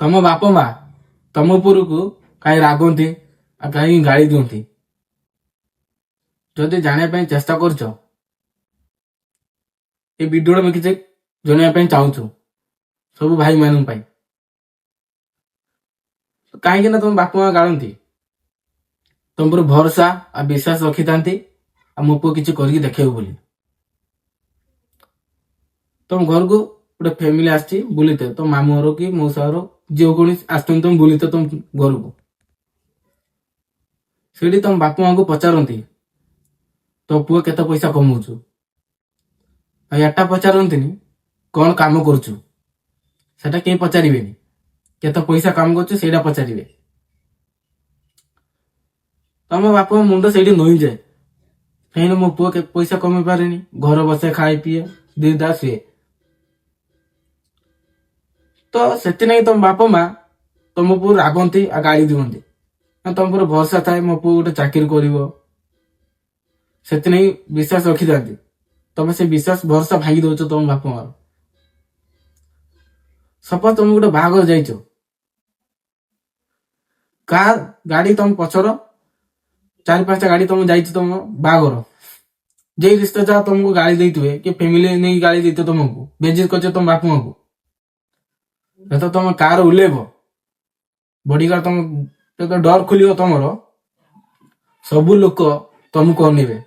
ତମ ବାପ ମା ତମ ଉପରକୁ କାହିଁ ରାଗନ୍ତି ଆଉ କାହିଁ ଗାଳି ଦିଅନ୍ତି? ଯଦି ଜାଣିବା ପାଇଁ ଚେଷ୍ଟା କରୁଛ, ଏ ଭିଡିଓଟା ମୁଁ କିଛି ଜଣେଇବା ପାଇଁ ଚାହୁଁଛୁ ସବୁ ଭାଇମାନଙ୍କ ପାଇଁ। କାହିଁକି ନା ତମ ବାପା ମା ଗାଳନ୍ତି, ତମ ଉପରେ ଭରସା ଆଉ ବିଶ୍ୱାସ ରଖିଥାନ୍ତି ଆଉ ମୋ ପୁଅ କିଛି କରିକି ଦେଖେଇବ ବୋଲି। ତମ ଘରକୁ ଗୋଟେ ଫ୍ୟାମିଲି ଆସିଛି ବୁଲିତେ, ତମ ମାମୁଁ ଘର କି ମଉସା ଘର ଯିଏ କୌଣସି ଆସିଛନ୍ତି ତମ ବୁଲିତେ ତମ ଘରକୁ। ସେଠି ତମ ବାପା ମାଙ୍କୁ ପଚାରନ୍ତି ତୋ ପୁଅ କେତେ ପଇସା କମଉଛୁ, ଆଉ ଏଟା ପଚାରନ୍ତିନି କଣ କାମ କରୁଛୁ। ସେଟା କେହି ପଚାରିବେନି, କେତେ ପଇସା କାମ କରୁଛୁ ସେଇଟା ପଚାରିବେ। ତମ ବାପା ମୁଣ୍ଡ ସେଇଠି ନଇଁଯାଏ, କାହିଁକି ମୋ ପୁଅ ପଇସା କମେଇ ପାରେନି, ଘର ବସେ ଖାଏ ପିଏ ଦିଦା ଶୁଏ। ତ ସେଥିନାଗି ତମ ବାପା ମା ତମ ପୁଅ ରାଗନ୍ତି ଆଉ ଗାଳି ଦିଅନ୍ତି। ତମ ଉପରେ ଭରସା ଥାଏ ମୋ ପୁଅ ଗୋଟେ ଚାକିରି କରିବ, ସେଥିନାଗି ବିଶ୍ୱାସ ରଖିଥାନ୍ତି। ତମେ ସେ ବିଶ୍ୱାସ ଭରସା ଭାଙ୍ଗି ଦଉଛ ତମ ବାପା ମାର। ସପୋଜ ତମେ ଗୋଟେ ବାହାଘର ଯାଇଛ, କାର ଗାଡି ତମ ପଛର 4-5ଟା ଗାଡି ତମ ଯାଇଛି ତମ ବାହାଘର, ଯେ ରିଶ୍ତେଦାର ତମକୁ ଗାଳି ଦେଇଥିବେ କି ଫ୍ୟାମିଲି ନେଇକି ଗାଳି ଦେଇଥିବେ, ତମକୁ ବେଜିତ କରିଛ ତମ ବାପା ମାଙ୍କୁ। ଯେତେ ତମ କାର ଓହ୍ଲେଇବ, ବଡିଗାର୍ଡ ତମ ଯେତେ ଡର ଖୋଲିବ ତମର, ସବୁ ଲୋକ ତମକୁ ଅନେଇବେ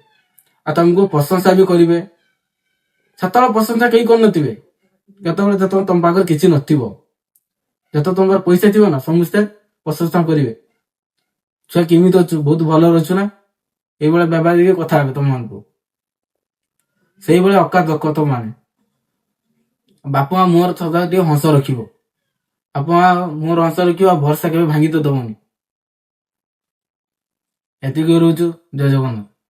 ଆଉ ତମକୁ ପ୍ରଶଂସା ବି କରିବେ। ସେତେବେଳେ ପ୍ରଶଂସା କେହି କରିନଥିବେ, ଯେତେବେଳେ ତମ ପାଖରେ କିଛି ନଥିବ। ଯେତେବେଳେ ତମ ପାଖରେ ପଇସା ଥିବ ନା, ସମସ୍ତେ ପ୍ରଶଂସା କରିବେ, ଛୁଆ କେମିତି ଅଛୁ, ବହୁତ ଭଲରେ ଅଛୁ ନା, ଏଇଭଳିଆ ବ୍ୟବହାର ଦେଇକି କଥା ହେବେ ତମମାନଙ୍କୁ। ସେଇଭଳିଆ ଅକାତ ଲୋକ ତମ ମାନେ। ବାପା ମା ମୁହଁରେ ସଦା ଟିକେ ହସ ରଖିବ, ବାପା ମା ମୁହଁରେ ହସ ରଖିବ ଆଉ ଭରସା କେବେ ଭାଙ୍ଗି ତ ଦବନି। ଏତିକି ରହୁଛୁ। ଜୟ ଜଗନ୍ନାଥ।